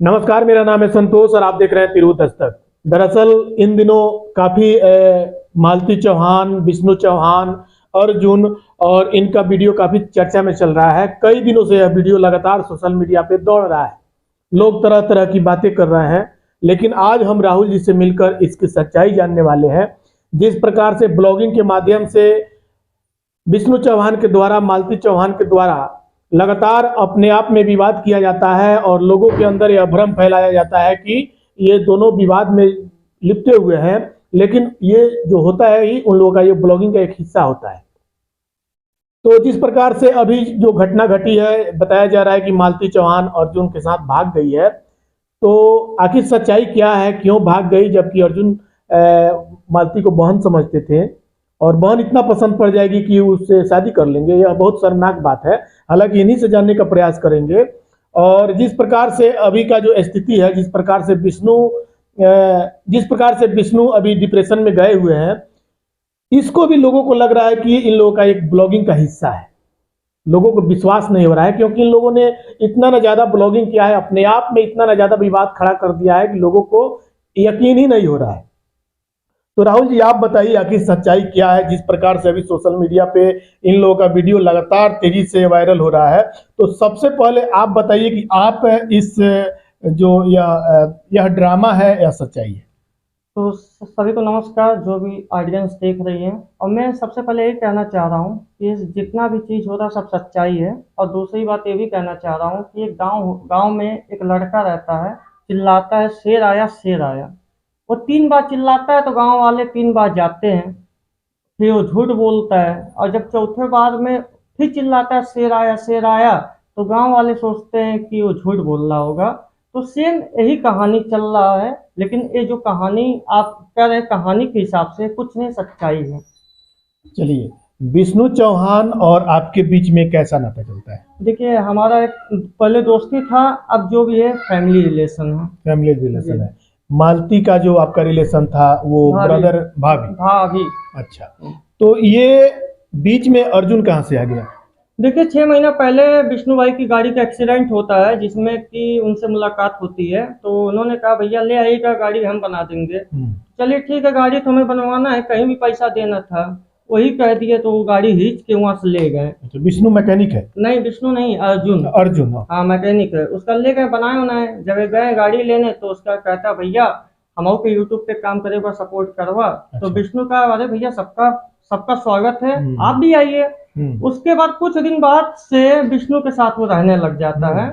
नमस्कार, मेरा नाम है संतोष और आप देख रहे हैं तिरहुत दस्तक। दरअसल इन दिनों काफी मालती चौहान, विष्णु चौहान, अर्जुन और इनका वीडियो काफी चर्चा में चल रहा है। कई दिनों से यह वीडियो लगातार सोशल मीडिया पे दौड़ रहा है। लोग तरह तरह की बातें कर रहे हैं, लेकिन आज हम राहुल जी से मिलकर इसकी सच्चाई जानने वाले हैं। जिस प्रकार से ब्लॉगिंग के माध्यम से विष्णु चौहान के द्वारा, मालती चौहान के द्वारा लगातार अपने आप में विवाद किया जाता है और लोगों के अंदर यह भ्रम फैलाया जाता है कि ये दोनों विवाद में लिपटे हुए हैं, लेकिन ये जो होता है ही उन लोगों का ये ब्लॉगिंग का एक हिस्सा होता है। तो जिस प्रकार से अभी जो घटना घटी है, बताया जा रहा है कि मालती चौहान अर्जुन के साथ भाग गई है। तो आखिर सच्चाई क्या है, क्यों भाग गई, जबकि अर्जुन मालती को बहन समझते थे और बहन इतना पसंद पड़ जाएगी कि उससे शादी कर लेंगे। यह बहुत शर्मनाक बात है। हालांकि इन्हीं से जानने का प्रयास करेंगे। और जिस प्रकार से अभी का जो स्थिति है, जिस प्रकार से विष्णु अभी डिप्रेशन में गए हुए हैं, इसको भी लोगों को लग रहा है कि इन लोगों का एक ब्लॉगिंग का हिस्सा है। लोगों को विश्वास नहीं हो रहा है, क्योंकि इन लोगों ने इतना ना ज्यादा ब्लॉगिंग किया है, अपने आप में इतना ना ज्यादा विवाद खड़ा कर दिया है कि लोगों को यकीन ही नहीं हो रहा है। तो राहुल जी, आप बताइए आखिर सच्चाई क्या है। जिस प्रकार से अभी सोशल मीडिया पे इन लोगों का वीडियो लगातार तेजी से वायरल हो रहा है, तो सबसे पहले आप बताइए कि आप इस जो यह ड्रामा है या सच्चाई है। तो सभी को नमस्कार, जो भी ऑडियंस देख रही है। और मैं सबसे पहले ये कहना चाह रहा हूँ कि जितना भी चीज़ हो रहा है सब सच्चाई है। और दूसरी बात ये भी कहना चाह रहा हूँ कि एक गांव में एक लड़का रहता है, चिल्लाता है शेर आया शेर आया। वो 3 बार चिल्लाता है तो गांव वाले 3 बार जाते हैं। फिर वो झूठ बोलता है और जब चौथे बार में फिर चिल्लाता है शेर आया, तो गांव वाले सोचते हैं कि वो झूठ बोल रहा होगा। तो सेम यही कहानी चल रहा है। लेकिन ये जो कहानी आप कह रहे हैं, कहानी के हिसाब से कुछ नहीं, सच्चाई है। चलिए, विष्णु चौहान और आपके बीच में कैसा नाता चलता है। देखिए, हमारा एक पहले दोस्ती था, अब जो भी है फैमिली रिलेशन है। फैमिली रिलेशन है। मालती का जो आपका रिलेशन था वो ब्रदर, भाभी भाभी। अच्छा, तो ये बीच में अर्जुन कहाँ से आ गया। देखिए, 6 महीना पहले विष्णु भाई की गाड़ी का एक्सीडेंट होता है, जिसमें कि उनसे मुलाकात होती है। तो उन्होंने कहा भैया ले आइएगा गाड़ी, हम बना देंगे। चलिए ठीक है, गाड़ी तो हमें बनवाना है, कहीं भी पैसा देना था, वही कह दिए। तो वो गाड़ी खींच के वहाँ से ले गए। तो विष्णु मैकेनिक है। नहीं, विष्णु नहीं, अर्जुन। अर्जुन, हाँ, मैकेनिक है। उसका ले गए, बनाए उन्हें। जब गए गाड़ी लेने, तो उसका कहता भैया हम के यूट्यूब पे काम करे पर सपोर्ट करवा। तो विष्णु का अरे भैया सबका सबका स्वागत है, आप भी आइए। उसके बाद कुछ दिन बाद से विष्णु के साथ वो रहने लग जाता है।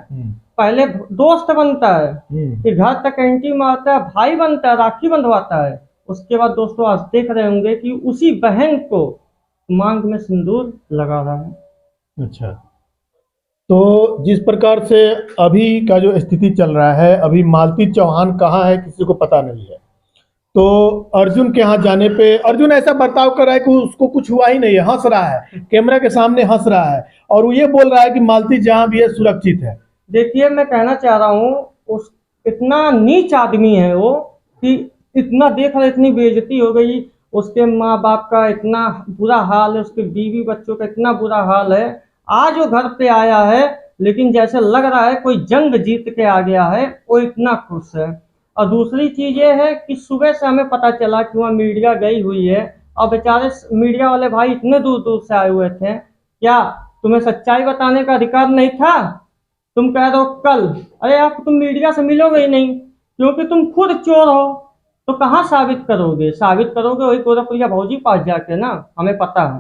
पहले दोस्त बनता है, फिर घर तक एंट्री मारता है, भाई बनता है, राखी बंधवाता है। उसके बाद दोस्तों आज देख रहे होंगे कि उसी बहन को मांग में सिंदूर लगा रहा है। अच्छा, तो जिस प्रकार से अभी का जो स्थिति चल रहा है, अभी मालती चौहान कहाँ है किसी को पता नहीं है। तो अर्जुन के यहाँ जाने पे अर्जुन ऐसा बर्ताव कर रहा है कि उसको कुछ हुआ ही नहीं है, हंस रहा है, कैमरा के सामने हंस रहा है और वो ये बोल रहा है कि मालती जहाँ भी है सुरक्षित है। देखिए, मैं कहना चाह रहा हूँ, उस इतना नीच आदमी है वो कि इतना देख रहा, इतनी बेइज्जती हो गई। उसके माँ बाप का इतना बुरा हाल है, उसके बीवी बच्चों का इतना बुरा हाल है। आज वो घर पे आया है, लेकिन जैसे लग रहा है कोई जंग जीत के आ गया है, वो इतना खुश है। और दूसरी चीज ये है कि सुबह से हमें पता चला कि वहाँ मीडिया गई हुई है, और बेचारे मीडिया वाले भाई इतने दूर दूर से आए हुए थे। क्या तुम्हें सच्चाई बताने का अधिकार नहीं था? तुम कह रहे हो कल, अरे यार तुम मीडिया से मिलोगे ही नहीं, क्योंकि तुम खुद चोर हो। तो कहाँ साबित करोगे? साबित करोगे वही गोरखपुरिया भौजी पास जाके ना, हमें पता है।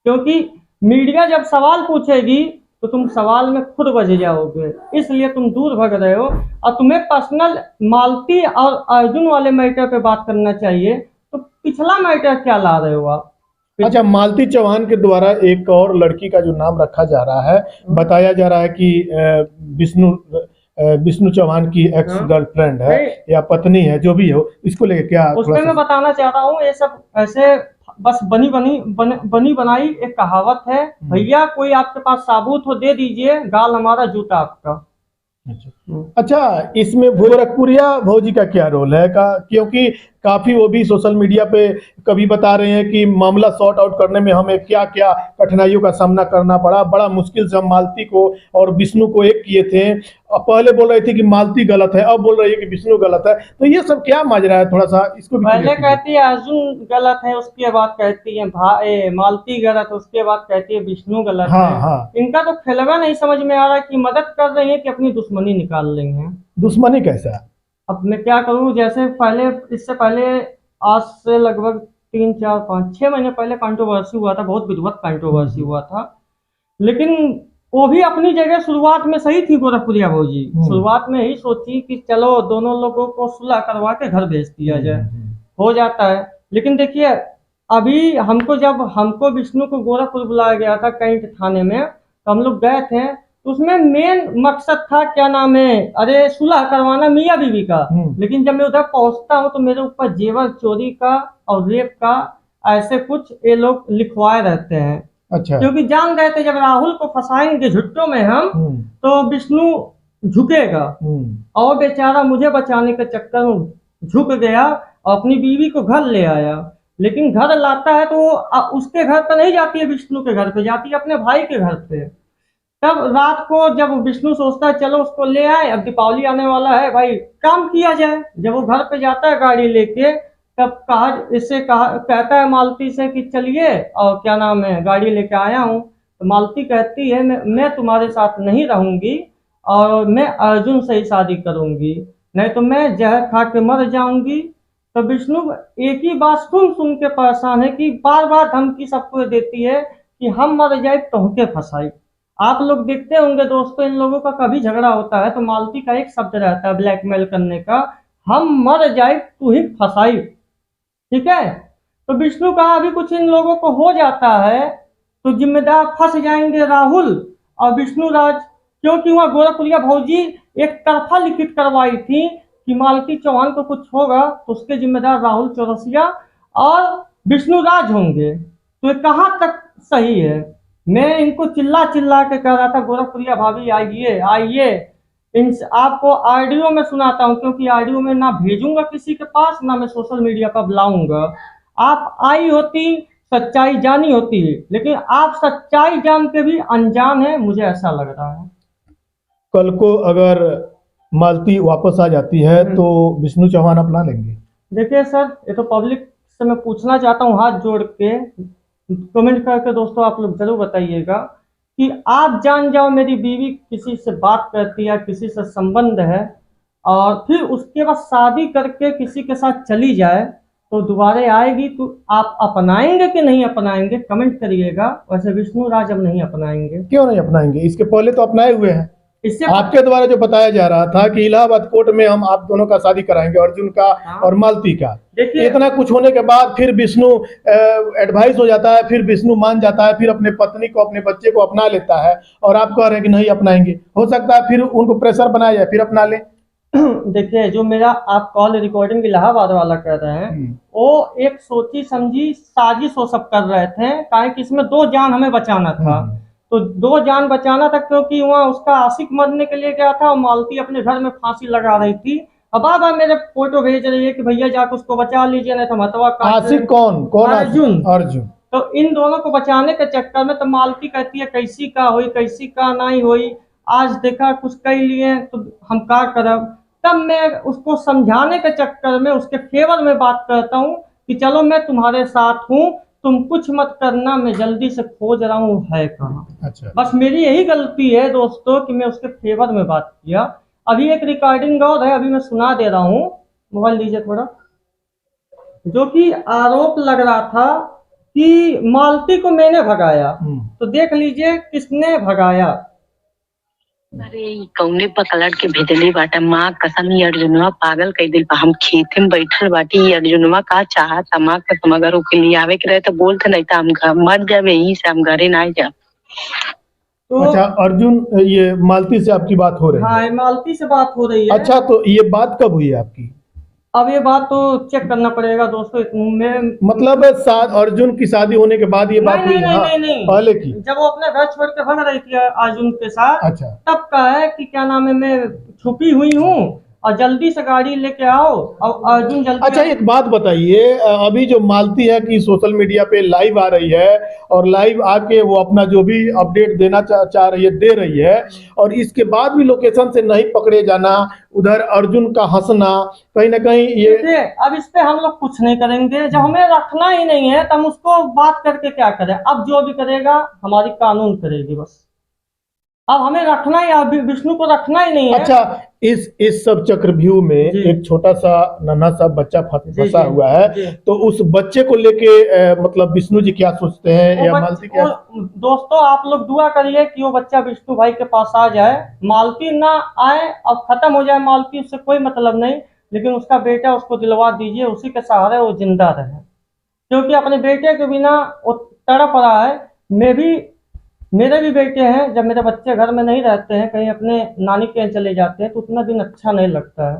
क्योंकि मीडिया जब सवाल पूछेगी तो तुम सवाल में खुद बज जाओगे, इसलिए तुम दूर भग रहे हो। और तुम्हें पर्सनल मालती और अर्जुन वाले मैटर पे बात करना चाहिए, तो पिछला मैटर क्या ला रहे हो आप? अच्छा, मालती चौहान के द्वारा एक और लड़की का जो नाम रखा जा रहा है, बताया जा रहा है कि विष्णु चौहान की एक्स गर्लफ्रेंड है या पत्नी है, जो भी हो, इसको लेके क्या उसमें मैं बताना चाहता हूँ, ये सब ऐसे बस बनी बनाई एक कहावत है। भैया कोई आपके पास साबुत हो दे दीजिए, गाल हमारा जूता आपका। अच्छा, अच्छा, इसमें गोरखपुरिया भौजी का क्या रोल है का, क्योंकि काफी वो भी सोशल मीडिया पे कभी बता रहे हैं कि मामला सॉर्ट आउट करने में हमें क्या क्या कठिनाइयों का सामना करना पड़ा, बड़ा मुश्किल से हम मालती को और विष्णु को एक किए थे। अब पहले बोल रही थी कि मालती गलत है, अब बोल रही है कि विष्णु गलत है, तो ये सब क्या माजरा है, थोड़ा सा इसको भी पहले clear कीजिए। कहती है अर्जुन गलत है, उसके बाद कहती है मालती गलत है, उसके बाद कहती है विष्णु गलत हाँ है। हाँ, इनका तो खिलवा नहीं समझ में आ रहा कि मदद कर रही है कि अपनी दुश्मनी निकाल रही हैं। दुश्मनी कैसा? अब मैं क्या करूं, जैसे पहले, इससे पहले आज से लगभग 3 4 5 6 महीने पहले कंट्रोवर्सी हुआ था, बहुत विधिवत कंट्रोवर्सी हुआ था। लेकिन वो भी अपनी जगह शुरुआत में सही थी गोरखपुरिया भौजी। शुरुआत में यही सोची कि चलो दोनों लोगों को सुलह करवा के घर भेज दिया जाए, हो जाता है। लेकिन देखिए, अभी हमको विष्णु को गोरखपुर बुलाया गया था कहीं थाने में, तो हम लोग गए थे, तो उसमें मेन मकसद था, क्या नाम है, अरे सुलह करवाना मियाँ बीवी का। लेकिन जब मैं उधर पहुंचता हूँ तो मेरे ऊपर जेवर चोरी का और रेप का ऐसे कुछ ये लोग लिखवाए रहते हैं। अच्छा, क्योंकि जान गए थे जब राहुल को फंसाएंगे झुट्टों में हम, तो विष्णु झुकेगा। और बेचारा मुझे बचाने के चक्कर में झुक गया और अपनी बीवी को घर ले आया। लेकिन घर लाता है तो वो उसके घर पे नहीं जाती है, विष्णु के घर पे जाती है, अपने भाई के घर पे। तब रात को जब विष्णु सोचता है चलो उसको ले आए, अब दीपावली आने वाला है भाई, काम किया जाए। जब वो घर पे जाता है गाड़ी लेके, तब कहता है मालती से कि चलिए, और क्या नाम है, गाड़ी लेके आया हूँ। तो मालती कहती है मैं तुम्हारे साथ नहीं रहूंगी और मैं अर्जुन से ही शादी करूंगी, नहीं तो मैं जहर खा के मर जाऊंगी। तो विष्णु एक ही बात सुन सुन के परेशान है कि बार बार धमकी सबको देती है कि हम मर जाए तोहके फंसाई। आप लोग देखते होंगे दोस्तों, इन लोगों का कभी झगड़ा होता है तो मालती का एक शब्द रहता है ब्लैकमेल करने का, हम मर जाए तू ही फंसाई। ठीक है, तो विष्णु का अभी कुछ इन लोगों को हो जाता है तो जिम्मेदार फंस जाएंगे राहुल और विष्णु राज। क्योंकि वहां गोरखपुरिया भौजी एक तरफा लिखित करवाई थी कि मालती चौहान को कुछ होगा तो उसके जिम्मेदार राहुल चौरसिया और विष्णु राज होंगे। तो ये कहाँ तक सही है? मैं इनको चिल्ला चिल्ला के कह रहा था गोरखपुरिया भाभी आइए आइए, इन आपको ऑडियो में सुनाता हूँ, क्योंकि ऑडियो में ना भेजूंगा किसी के पास, ना मैं सोशल मीडिया पर बुलाऊंगा। आप आई होती, सच्चाई जानी होती, लेकिन आप सच्चाई जान के भी अनजान है, मुझे ऐसा लग रहा है। कल को अगर मालती वापस आ जाती है तो विष्णु चौहान अपना लेंगे? देखिए सर, ये तो पब्लिक से मैं पूछना चाहता हूँ हाथ जोड़ के, कमेंट करके दोस्तों आप लोग जरूर बताइएगा कि आप जान जाओ मेरी बीवी किसी से बात करती है, किसी से संबंध है, और फिर उसके बाद शादी करके किसी के साथ चली जाए तो दोबारा आएगी, तो आप अपनाएंगे कि नहीं अपनाएंगे, कमेंट करिएगा। वैसे विष्णु राज अब नहीं अपनाएंगे। क्यों नहीं अपनाएंगे? इसके पहले तो अपनाए हुए हैं। इससे आपके द्वारा जो बताया जा रहा था कि इलाहाबाद कोर्ट में हम आप दोनों का शादी कराएंगे, अर्जुन का और मालती का, देखिए, इतना कुछ होने के बाद फिर विष्णु एडवाइस हो जाता है, फिर विष्णु मान जाता है, फिर अपने पत्नी को अपने बच्चे को अपना लेता है, और आप कह रहे हैं कि नहीं अपनाएंगे। हो सकता है फिर उनको प्रेशर बनाया जाए, फिर अपना ले। देखिए, जो मेरा आप कॉल रिकॉर्डिंग इलाहाबाद वाला कर रहे हैं, वो एक सोची समझी साजिश वो सब कर रहे थे, काहे कि इसमें 2 जान हमें बचाना था। तो 2 जान बचाना था, क्योंकि वहाँ उसका आशिक मरने के लिए गया था और मालती अपने घर में फांसी लगा रही थी। अब बार मेरे फोटो भेज रही है कि भैया जाकर उसको बचा लीजिए, नहीं तो मतवा आशिक कौन? अर्जुन। अर्जुन। तो इन दोनों को बचाने के चक्कर में तो मालती कहती है कैसी का हुई, कैसी का नहीं हुई, आज देखा कुछ कह लिए तो हम का करब। तब मैं उसको समझाने के चक्कर में उसके फेवर में बात करता हूँ कि चलो मैं तुम्हारे साथ हूँ, तुम कुछ मत करना, मैं जल्दी से खोज रहा हूँ है कहाँ। अच्छा, बस मेरी यही गलती है दोस्तों कि मैं उसके फेवर में बात किया। अभी एक रिकॉर्डिंग और है, अभी मैं सुना दे रहा हूँ, मोबाइल दीजिए थोड़ा। जो कि आरोप लग रहा था कि मालती को मैंने भगाया, तो देख लीजिए किसने भगाया। अरे कौने पकड़ के भेजले बाटा, माँ कसम ही अर्जुनवा पागल कई दिल पा। हम खेत में बैठल बाटी, अर्जुनवा का चाहत माँ कसम, अगर ओके लिए आवे के रहे तो बोलते, नहीं तो हम घर मर जावे, यहीं से हम घरे ना जा। तो अच्छा अर्जुन, ये मालती से आपकी बात हो रही है? हाँ, मालती से बात हो रही है। अच्छा, तो ये बात कब हुई आपकी? अब ये बात तो चेक करना पड़ेगा दोस्तों। मैं मतलब अर्जुन की शादी होने के बाद ये बात नहीं हुई? नहीं नहीं हाँ, नहीं नहीं, पहले की। जब वो अपने घर छोड़ के भाग रही थी अर्जुन के साथ, अच्छा तब का है कि क्या नाम है, मैं छुपी हुई हूँ और जल्दी से गाड़ी लेके आओ, और अर्जुन जल्दी अच्छा, एक बात बताइए, अभी जो मालती है कि सोशल मीडिया पे लाइव आ रही है और लाइव आके वो अपना जो भी अपडेट देना चाह रही है दे रही है, और इसके बाद भी लोकेशन से नहीं पकड़े जाना, उधर अर्जुन का हंसना, कहीं ना कहीं ये देखिए, अब इस पे हम लोग कुछ नहीं करेंगे। जब हमें रखना ही नहीं है तो हम उसको बात करके क्या करें। अब जो भी करेगा हमारी कानून करेगी बस। अब हमें रखना ही, अब विष्णु को रखना ही नहीं है। अच्छा, इस सब चक्रव्यूह में जी। एक छोटा सा नन्हा सा बच्चा जी, फंसा जी, हुआ है, जी। तो उस बच्चे को लेके मतलब विष्णु जी क्या सोचते हैं या मालती क्या? दोस्तों आप लोग दुआ करिए कि वो बच्चा विष्णु भाई के पास आ जाए, मालती ना आए और खत्म हो जाए मालती, उससे कोई मतलब नहीं, लेकिन उसका बेटा उसको दिलवा दीजिए, उसी के सहारे वो जिंदा रहे, क्योंकि अपने बेटे के बिना वो तड़प रहा है। मेरे भी बेटे हैं, जब मेरे बच्चे घर में नहीं रहते हैं, कहीं अपने नानी के यहाँ चले जाते हैं, तो उतना दिन अच्छा नहीं लगता है।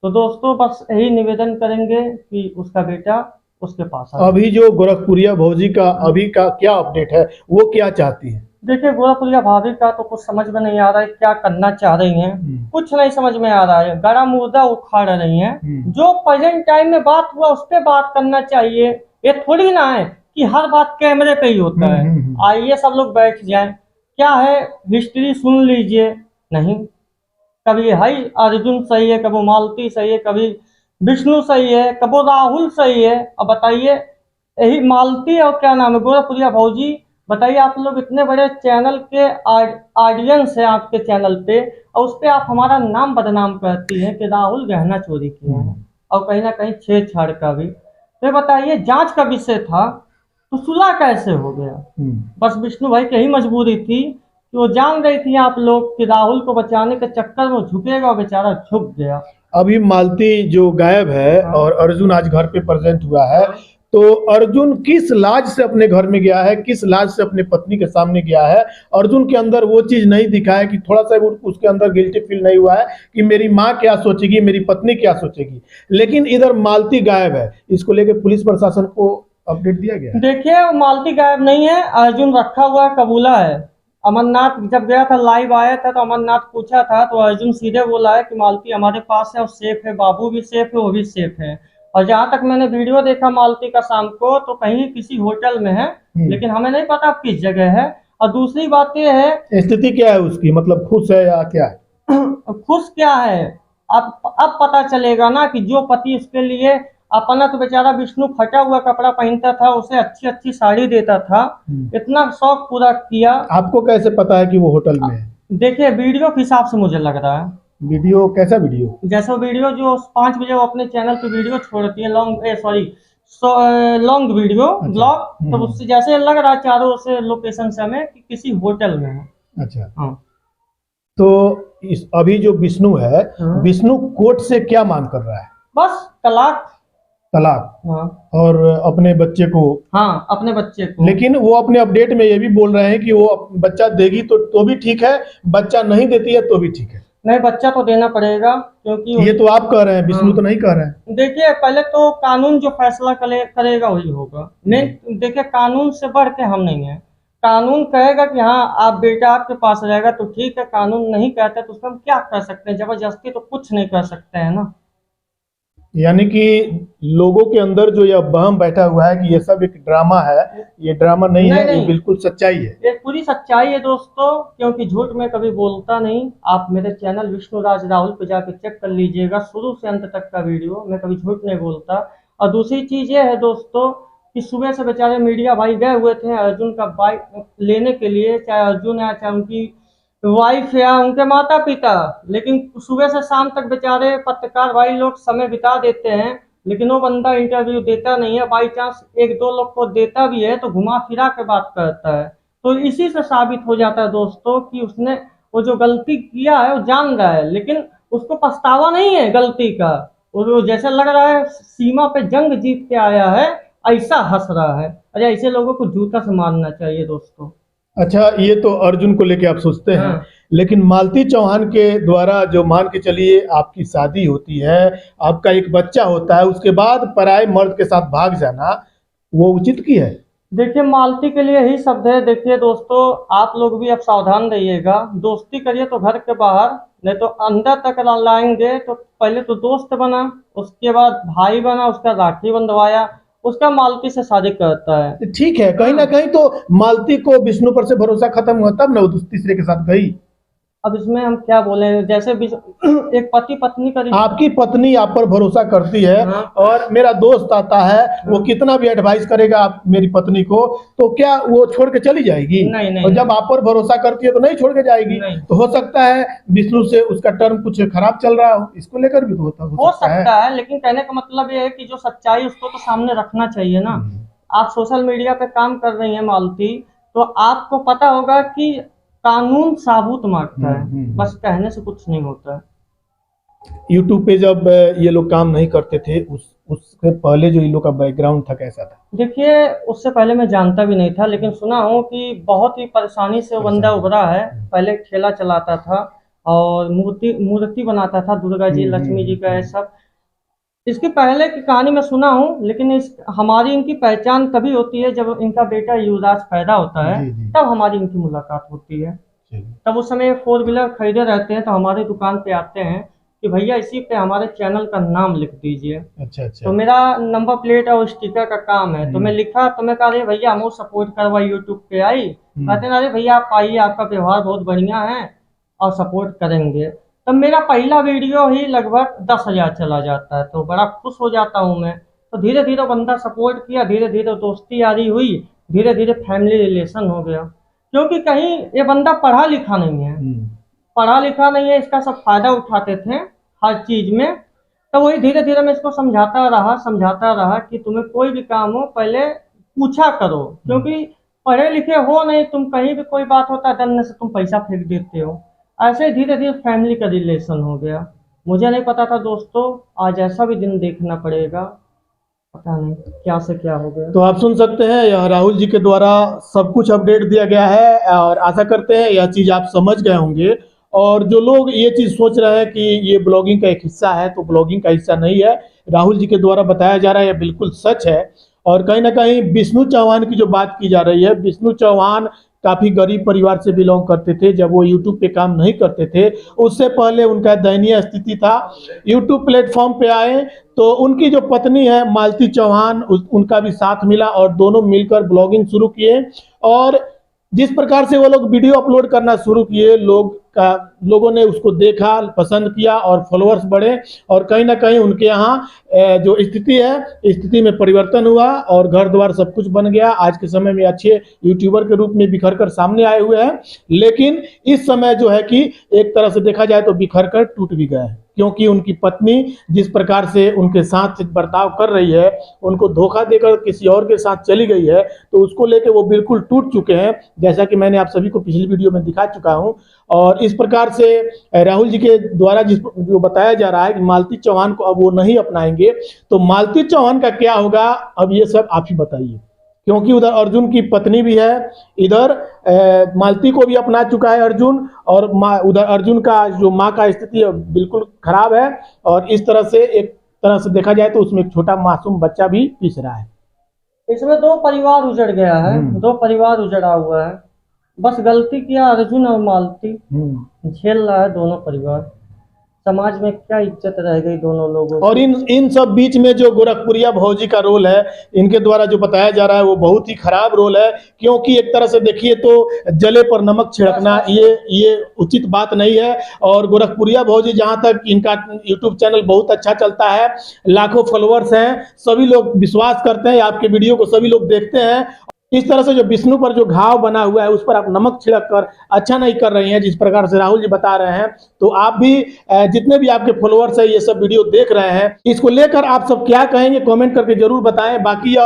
तो दोस्तों बस यही निवेदन करेंगे कि उसका बेटा उसके पास आ जाए। अभी जो गोरखपुरिया भौजी का अभी का क्या अपडेट है, वो क्या चाहती है? देखिए, गोरखपुरिया भाभी का तो कुछ समझ में नहीं आ रहा है क्या करना चाह रही हैं। कुछ नहीं समझ में आ रहा है, गड़ा मुर्दा उखाड़ रही हैं। जो प्रेजेंट टाइम में बात हुआ उस पर बात करना चाहिए। ये थोड़ी ना है कि हर बात कैमरे पे ही होता है। आइए सब लोग बैठ जाएं, क्या है हिस्ट्री सुन लीजिए। नहीं, कभी हाई अर्जुन सही है, कभी मालती सही है, कभी विष्णु सही है, कभी राहुल सही है। अब बताइए, यही मालती और क्या नाम है गोरखपुरिया भौजी, बताइए आप लोग इतने बड़े चैनल के ऑडियंस है आपके चैनल पे, और उस पे आप हमारा नाम बदनाम करती हैं कि राहुल गहना चोरी किया है, और कहीं ना कहीं छेड़छाड़ का भी। तो बताइए, जांच का विषय था तो सुलह कैसे हो गया? बस विष्णु भाई की यही मजबूरी थी कि वो जान रही थी आप लोग कि राहुल को बचाने के चक्कर में झुकेगा, और बेचारा झुक गया। अभी मालती जो गायब है और अर्जुन आज घर पे प्रेजेंट हुआ है, तो अर्जुन किस लाज से अपने घर में गया है, किस लाज से अपने पत्नी के सामने गया है? अर्जुन के अंदर वो चीज नहीं दिखा है कि थोड़ा सा उसके अंदर गिल्टी फील नहीं हुआ है कि मेरी माँ क्या सोचेगी, मेरी पत्नी क्या सोचेगी। लेकिन इधर मालती गायब है, इसको लेके पुलिस प्रशासन को अपडेट दिया गया? देखिए, मालती गायब नहीं है, अर्जुन रखा हुआ कबूला है। अमरनाथ जब गया था, लाइव आया था, तो अमरनाथ पूछा था तो अर्जुन सीधे बोला है कि मालती हमारे पास है और सेफ है, बाबू भी सेफ है, वो भी सेफ है। और जहां तक मैंने वीडियो देखा मालती का शाम को, तो कहीं किसी होटल में है, लेकिन हमें नहीं पता अब किस जगह है। और दूसरी बात यह है, स्थिति क्या है उसकी, मतलब खुश है या क्या है? खुश क्या है, अब पता चलेगा ना कि जो पति उसके लिए अपना, तो बेचारा विष्णु फटा हुआ कपड़ा पहनता था, उसे अच्छी अच्छी साड़ी देता था, इतना शौक पूरा किया। आपको कैसे पता है कि वो होटल में है? देखिए, वीडियो के हिसाब से मुझे लग रहा है। वीडियो कैसा वीडियो? जैसा वीडियो जो 5 बजे वो अपने चैनल पे वीडियो छोड़ती है, लॉन्ग वीडियो ब्लॉग, तो उससे जैसे लग रहा है चारों से लोकेशन से हमें कि किसी होटल में है। अच्छा, हाँ। तो अभी जो विष्णु है, विष्णु कोर्ट से क्या मांग कर रहा है? बस तलाक। हाँ। और अपने बच्चे को। हाँ, अपने बच्चे को। लेकिन वो अपने अपडेट में ये भी बोल रहे हैं कि वो बच्चा देगी तो भी ठीक है, बच्चा नहीं देती है तो भी ठीक है। नहीं, बच्चा तो देना पड़ेगा, क्योंकि ये तो आप कह रहे हैं, विष्णु तो नहीं कह रहे हैं। देखिए, पहले तो कानून जो फैसला करेगा वही होगा। नहीं, देखिए, कानून से बढ़ के हम नहीं है। कानून कहेगा कि हाँ आप बेटा आपके पास रहेगा तो ठीक है, कानून नहीं कहता तो उसमें हम क्या कर सकते हैं? जबरदस्ती तो कुछ नहीं कर सकते हैं ना। यानी कि लोगों के अंदर जो यह वहम बैठा हुआ है कि ये सब एक ड्रामा है, ये ड्रामा नहीं है, ये बिल्कुल सच्चाई है। ये पूरी सच्चाई है दोस्तों, क्योंकि झूठ में कभी बोलता नहीं। आप मेरे चैनल विष्णु राज राहुल पे जाकर चेक कर लीजिएगा, शुरू से अंत तक का वीडियो, मैं कभी झूठ नहीं बोलता। और दूसरी चीज ये है दोस्तों कि सुबह से बेचारे मीडिया भाई गए हुए थे अर्जुन का बाइक लेने के लिए, चाहे अर्जुन है चाहे उनकी वाइफ या उनके माता पिता, लेकिन सुबह से शाम तक बेचारे पत्रकार भाई लोग समय बिता देते हैं, लेकिन वो बंदा इंटरव्यू देता नहीं है। बाई चांस एक दो लोग को देता भी है तो घुमा फिरा के बात करता है। तो इसी से साबित हो जाता है दोस्तों कि उसने वो जो गलती किया है वो जान रहा है, लेकिन उसको पछतावा नहीं है गलती का। वो जैसे लग रहा है सीमा पे जंग जीत के आया है, ऐसा हंस रहा है। अरे ऐसे लोगों को जूता से मारना चाहिए दोस्तों। अच्छा, ये तो अर्जुन को लेके आप सोचते हैं, लेकिन मालती चौहान के द्वारा जो मान के चलिए आपकी शादी होती है, आपका एक बच्चा होता है, उसके बाद पराये मर्द के साथ भाग जाना वो उचित की है? देखिए, मालती के लिए यही शब्द है। देखिए दोस्तों, आप लोग भी अब सावधान रहिएगा। दोस्ती करिए तो घर के बाहर, नहीं तो अंदर तक लाएंगे। तो पहले तो दोस्त बना, उसके बाद भाई बना, उसका राखी बंधवाया, उसका मालती से शादी करता है। ठीक है, कहीं ना कहीं तो मालती को विष्णु पर से भरोसा खत्म हुआ, तब ना वो तीसरे के साथ गई। अब इसमें हम क्या बोले, जैसे एक पति पत्नी का आपकी पत्नी आप पर भरोसा करती है, हाँ। और मेरा दोस्त आता है, वो कितना भी एडवाइस करेगा आप मेरी पत्नी को, तो क्या वो छोड़ के चली जाएगी? नहीं, नहीं, और जब आप पर भरोसा करती है तो नहीं छोड़ के जाएगी। नहीं। तो हो सकता है विष्णु से उसका टर्म कुछ खराब चल रहा हो, इसको लेकर भी तो हो सकता है। लेकिन कहने का मतलब ये है कि जो सच्चाई उसको तो सामने रखना चाहिए ना। आप सोशल मीडिया पे काम कर रही हैं मालती, तो आपको पता होगा कि कानून साबुत मांगता है, बस कहने से कुछ नहीं होता है। यूट्यूब पे जब ये लोग काम नहीं करते थे, उससे पहले जो इन लोग का बैकग्राउंड था कैसा था? देखिए, उससे पहले मैं जानता भी नहीं था, लेकिन सुना हूँ कि बहुत ही परेशानी से वो बंदा उभरा है। पहले ठेला चलाता था और मूर्ति बनाता था, दुर्गा जी, लक्ष्मी जी का, ये सब। इसकी पहले की कहानी मैं सुना हूँ, लेकिन हमारी इनकी पहचान तभी होती है जब इनका बेटा युवराज पैदा होता है, तब हमारी इनकी मुलाकात होती है। तब उस समय 4 व्हीलर खरीदे रहते हैं, तो हमारी दुकान पे आते हैं कि भैया इसी पे हमारे चैनल का नाम लिख दीजिए। अच्छा। तो मेरा नंबर प्लेट और स्टिकर का काम है, तो मैं लिखा, तो मैं कहा अरे भैया हम सपोर्ट करवा, यूट्यूब पे आई। कहते हैं अरे भैया आप आइए, आपका व्यवहार बहुत बढ़िया है और सपोर्ट करेंगे। तब मेरा पहला वीडियो ही लगभग 10,000 चला जाता है, तो बड़ा खुश हो जाता हूँ मैं। तो धीरे धीरे बंदा सपोर्ट किया, धीरे धीरे दोस्ती यारी हुई, धीरे धीरे फैमिली रिलेशन हो गया। क्योंकि कहीं ये बंदा पढ़ा लिखा नहीं है, इसका सब फायदा उठाते थे हर चीज में। तो वही धीरे धीरे मैं इसको समझाता रहा कि तुम्हें कोई भी काम हो पहले पूछा करो, क्योंकि पढ़े लिखे हो नहीं, तुम कहीं भी कोई बात होता है डरने से तुम पैसा फेंक देते हो। ऐसे धीरे धीरे फैमिली का रिलेशन हो गया। मुझे नहीं पता था दोस्तों, आज ऐसा भी दिन देखना पड़ेगा, पता नहीं क्या से क्या हो गया। तो आप सुन सकते हैं, यह राहुल जी के द्वारा सब कुछ अपडेट दिया गया है, और आशा करते हैं यह चीज़ आप समझ गए होंगे। और जो लोग ये चीज़ सोच रहे हैं कि ये ब्लॉगिंग का एक हिस्सा है, तो ब्लॉगिंग का हिस्सा नहीं है। राहुल जी के द्वारा बताया जा रहा है, यह बिल्कुल सच है। और कहीं ना कहीं विष्णु चौहान की जो बात की जा रही है, विष्णु चौहान काफ़ी गरीब परिवार से बिलोंग करते थे। जब वो यूट्यूब पे काम नहीं करते थे, उससे पहले उनका दयनीय स्थिति था। यूट्यूब प्लेटफॉर्म पे आए तो उनकी जो पत्नी है मालती चौहान, उनका भी साथ मिला और दोनों मिलकर ब्लॉगिंग शुरू किए। और जिस प्रकार से वो लोग वीडियो अपलोड करना शुरू किए, लोगों ने उसको देखा, पसंद किया और फॉलोअर्स बढ़े। और कहीं ना कहीं उनके यहाँ जो स्थिति है, स्थिति में परिवर्तन हुआ और घर द्वार सब कुछ बन गया। आज के समय में अच्छे यूट्यूबर के रूप में बिखर कर सामने आए हुए हैं। लेकिन इस समय जो है कि एक तरह से देखा जाए तो बिखर कर टूट भी गए हैं, क्योंकि उनकी पत्नी जिस प्रकार से उनके साथ बर्ताव कर रही है, उनको धोखा देकर किसी और के साथ चली गई है, तो उसको लेके वो बिल्कुल टूट चुके हैं, जैसा कि मैंने आप सभी को पिछली वीडियो में दिखा चुका हूं। और इस प्रकार से राहुल जी के द्वारा जो बताया जा रहा है कि मालती चौहान को अब वो नहीं अपनाएंगे, तो मालती चौहान का क्या होगा, अब ये सब आप ही बताइए। क्योंकि उधर अर्जुन की पत्नी भी है, इधर मालती को भी अपना चुका है अर्जुन, और उधर अर्जुन का जो माँ का स्थिति बिल्कुल खराब है। और इस तरह से एक तरह से देखा जाए तो उसमें एक छोटा मासूम बच्चा भी पीस रहा है। इसमें 2 परिवार उजड़ गया है, 2 परिवार उजड़ा हुआ है। बस गलती किया अर्जुन और मालती, झेल रहा है दोनों परिवार। समाज में क्या इज्जत रह गई दोनों लोगों की। और इन सब बीच में जो गोरखपुरिया भौजी का रोल है, इनके द्वारा जो बताया जा रहा है, वो बहुत ही खराब रोल है। क्योंकि एक तरह से देखिए तो जले पर नमक छिड़कना ये उचित बात नहीं है। और गोरखपुरिया भौजी, जहां तक इनका यूट्यूब चैनल बहुत अच्छा चलता है, लाखों फॉलोअर्स हैं, सभी लोग विश्वास करते हैं, आपके वीडियो को सभी लोग देखते हैं। इस तरह से जो विष्णु पर जो घाव बना हुआ है, उस पर आप नमक छिड़क कर अच्छा नहीं कर रही हैं, जिस प्रकार से राहुल जी बता रहे हैं। तो आप भी जितने भी आपके फॉलोअर्स हैं, ये सब वीडियो देख रहे हैं, इसको लेकर आप सब क्या कहेंगे कमेंट करके जरूर बताएं। बाकी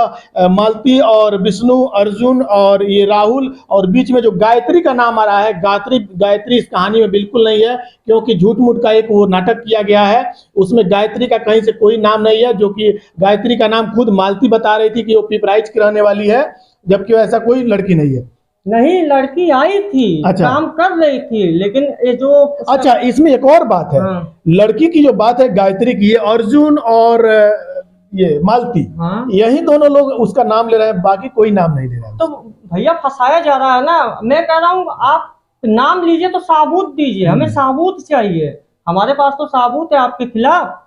मालती और विष्णु, अर्जुन और ये राहुल, और बीच में जो गायत्री का नाम आ रहा है, गायत्री इस कहानी में बिल्कुल नहीं है, क्योंकि झूठ मूठ का एक वो नाटक किया गया है, उसमें गायत्री का कहीं से कोई नाम नहीं है। जो कि गायत्री का नाम खुद मालती बता रही थी कि वो पिपराइच की रहने वाली है, जबकि ऐसा कोई लड़की नहीं है। नहीं, लड़की आई थी, अच्छा। काम कर रही थी, लेकिन ये जो अच्छा, इसमें एक और बात है। हाँ। लड़की की जो बात है गायत्री की, ये अर्जुन और ये मालती, हाँ। यही दोनों लोग उसका नाम ले रहे हैं, बाकी कोई नाम नहीं ले रहा है। तो भैया फंसाया जा रहा है ना। मैं कह रहा हूँ आप नाम लीजिए तो साबूत दीजिए, हमें साबूत चाहिए। हमारे पास तो साबूत है आपके खिलाफ,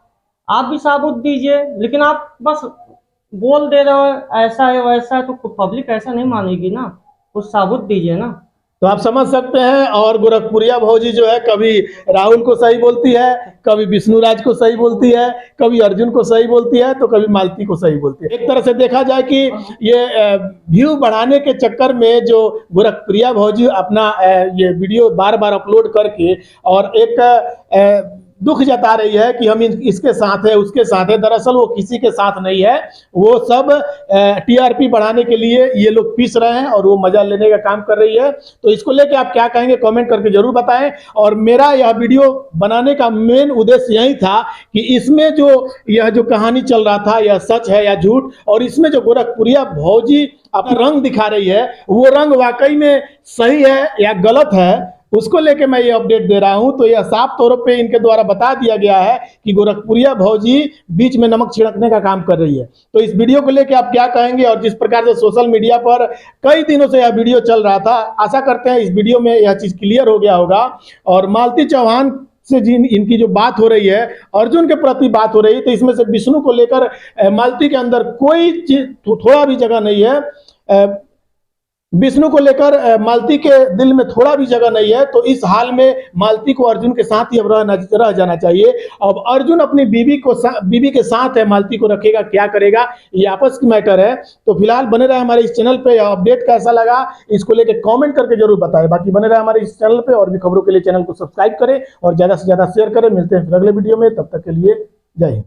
आप भी साबूत दीजिए। लेकिन आप बस बोल दे रहे हो ऐसा है वैसा है, तो पब्लिक ऐसा नहीं मानेगी ना, कुछ साबूत दीजिए ना। तो आप समझ सकते हैं। और गोरखपुरिया भौजी जो है, कभी राहुल को सही बोलती है, कभी विष्णुराज को सही बोलती है, कभी अर्जुन को सही बोलती है, तो कभी मालती को सही बोलती है। एक तरह से देखा जाए कि ये व्यू बढ़ाने के चक्कर में जो गोरखपुरिया भौजी अपना ये वीडियो बार बार अपलोड करके और एक दुख जता रही है कि हम इसके साथ है उसके साथ है, दरअसल वो किसी के साथ नहीं है। वो सब टीआरपी बढ़ाने के लिए ये लोग पीस रहे हैं और वो मजा लेने का काम कर रही है। तो इसको लेके आप क्या कहेंगे कमेंट करके जरूर बताएं। और मेरा यह वीडियो बनाने का मेन उद्देश्य यही था कि इसमें जो यह जो कहानी चल रहा था यह सच है या झूठ, और इसमें जो गोरखपुरिया भौजी अपना रंग दिखा रही है वो रंग वाकई में सही है या गलत है, उसको लेके मैं ये अपडेट दे रहा हूं। तो यह साफ तौर पे इनके द्वारा बता दिया गया है कि गोरखपुरिया भौजी बीच में नमक छिड़कने का काम कर रही है। तो इस वीडियो को लेके आप क्या कहेंगे? और जिस प्रकार से सोशल मीडिया पर कई दिनों से यह वीडियो चल रहा था, आशा करते हैं इस वीडियो में यह चीज क्लियर हो गया होगा। और मालती चौहान से जिन इनकी जो बात हो रही है, अर्जुन के प्रति बात हो रही है, तो इसमें से विष्णु को लेकर मालती के अंदर कोई चीज थोड़ा भी जगह नहीं है। विष्णु को लेकर मालती के दिल में थोड़ा भी जगह नहीं है। तो इस हाल में मालती को अर्जुन के साथ ही अब रह जाना चाहिए। अब अर्जुन अपनी बीवी के साथ है, मालती को रखेगा, क्या करेगा, ये आपस की मैटर है। तो फिलहाल बने रहे हमारे इस चैनल पे। अपडेट कैसा लगा इसको लेके कमेंट करके जरूर बताएं। बाकी बने रहे हमारे इस चैनल पे, और भी खबरों के लिए चैनल को सब्सक्राइब करें और ज्यादा से ज्यादा शेयर करें। मिलते हैं फिर अगले वीडियो में, तब तक के लिए जय हिंद।